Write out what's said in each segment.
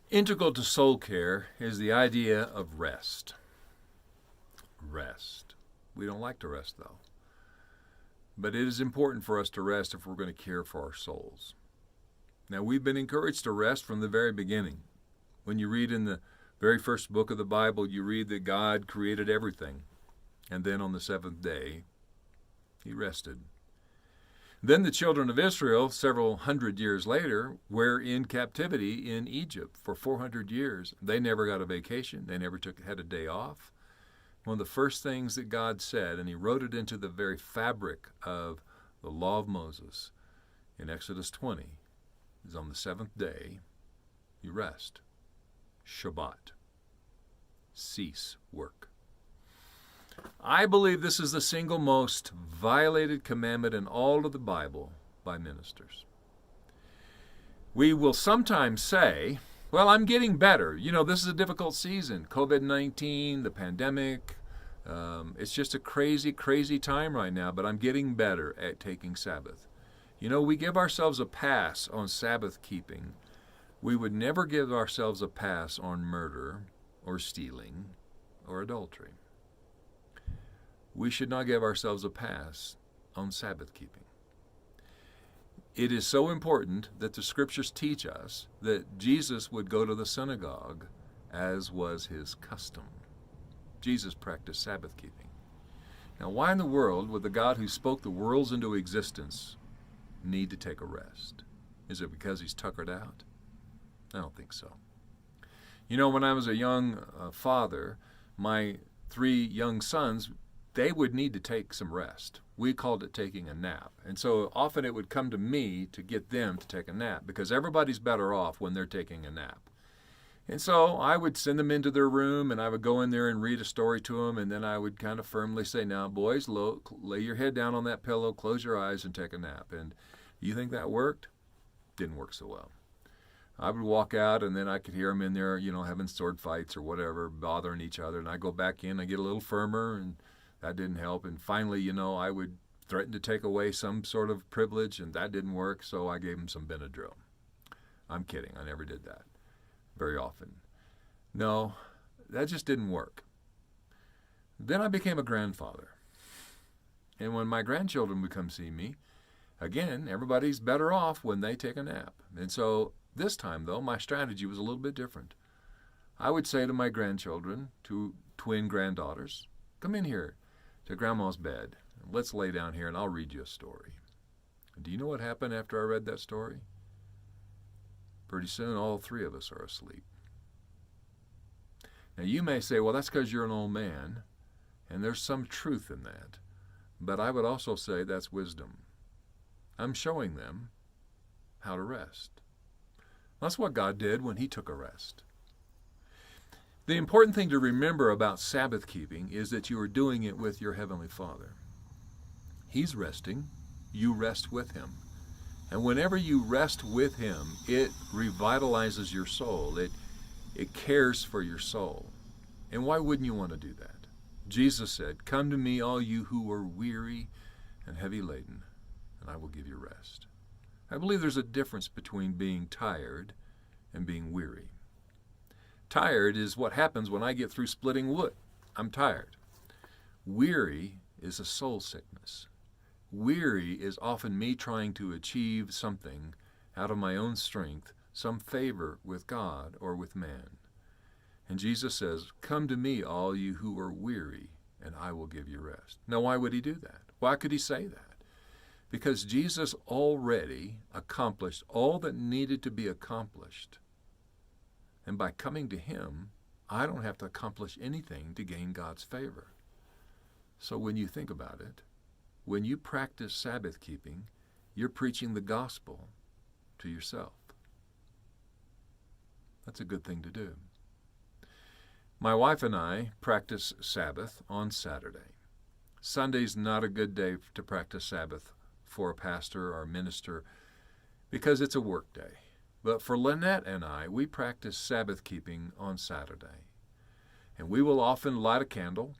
Integral to soul care is the idea of rest. Rest. We don't like to rest, though. But it is important for us to rest if we're going to care for our souls. Now, we've been encouraged to rest from the very beginning. When you read in the very first book of the Bible, you read that God created everything. And then on the seventh day, he rested. Then the children of Israel, several hundred years later, were in captivity in Egypt for 400 years. They never got a vacation. They never had a day off. One of the first things that God said, and he wrote it into the very fabric of the law of Moses in Exodus 20, is on the seventh day, you rest. Shabbat. Cease work. I believe this is the single most violated commandment in all of the Bible by ministers. We will sometimes say, well, I'm getting better. You know, this is a difficult season. COVID-19, the pandemic. It's just a crazy, crazy time right now, but I'm getting better at taking Sabbath. You know, we give ourselves a pass on Sabbath keeping. We would never give ourselves a pass on murder or stealing or adultery. We should not give ourselves a pass on Sabbath keeping. It is so important that the scriptures teach us that Jesus would go to the synagogue as was his custom. Jesus practiced Sabbath keeping. Now, why in the world would the God who spoke the worlds into existence need to take a rest? Is it because he's tuckered out? I don't think so. You know, when I was a young father, my 3 young sons, they would need to take some rest. We called it taking a nap. And so often it would come to me to get them to take a nap because everybody's better off when they're taking a nap. And so I would send them into their room and I would go in there and read a story to them, and then I would kind of firmly say, now, boys, lay your head down on that pillow, close your eyes, and take a nap. And you think that worked? Didn't work so well. I would walk out, and then I could hear them in there, you know, having sword fights or whatever, bothering each other. And I go back in, I get a little firmer, and that didn't help. And finally, you know, I would threaten to take away some sort of privilege, and that didn't work, so I gave them some Benadryl. I'm kidding. I never did that very often. No, that just didn't work. Then I became a grandfather. And when my grandchildren would come see me, again, everybody's better off when they take a nap. And so this time, though, my strategy was a little bit different. I would say to my grandchildren, to twin granddaughters, come in here to Grandma's bed. Let's lay down here and I'll read you a story. Do you know what happened after I read that story? Pretty soon, all 3 of us are asleep. Now, you may say, well, that's because you're an old man, and there's some truth in that. But I would also say that's wisdom. I'm showing them how to rest. That's what God did when he took a rest. The important thing to remember about Sabbath keeping is that you are doing it with your Heavenly Father. He's resting. You rest with him. And whenever you rest with him, it revitalizes your soul. It cares for your soul. And why wouldn't you want to do that? Jesus said, come to me, all you who are weary and heavy laden, and I will give you rest. I believe there's a difference between being tired and being weary. Tired is what happens when I get through splitting wood. I'm tired. Weary is a soul sickness. Weary is often me trying to achieve something out of my own strength, some favor with God or with man. And Jesus says, come to me, all you who are weary, and I will give you rest. Now, why would he do that? Why could he say that? Because Jesus already accomplished all that needed to be accomplished. And by coming to him, I don't have to accomplish anything to gain God's favor. So when you think about it, when you practice Sabbath keeping, you're preaching the gospel to yourself. That's a good thing to do. My wife and I practice Sabbath on Saturday. Sunday's not a good day to practice Sabbath for a pastor or a minister because it's a work day. But for Lynette and I, we practice Sabbath keeping on Saturday. And we will often light a candle.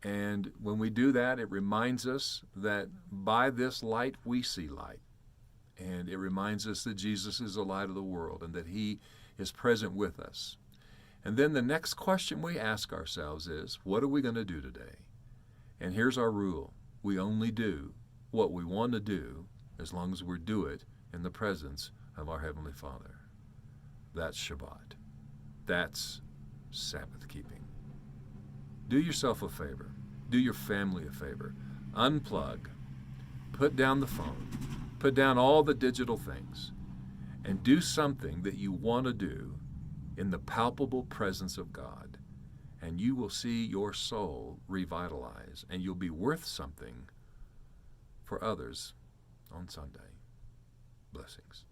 And when we do that, it reminds us that by this light we see light. And it reminds us that Jesus is the light of the world and that he is present with us. And then the next question we ask ourselves is, what are we going to do today? And here's our rule. We only do what we want to do as long as we do it in the presence of our Heavenly Father. That's Shabbat. That's Sabbath keeping. Do yourself a favor. Do your family a favor. Unplug. Put down the phone. Put down all the digital things. And do something that you want to do in the palpable presence of God. And you will see your soul revitalize, and you'll be worth something for others on Sunday. Blessings.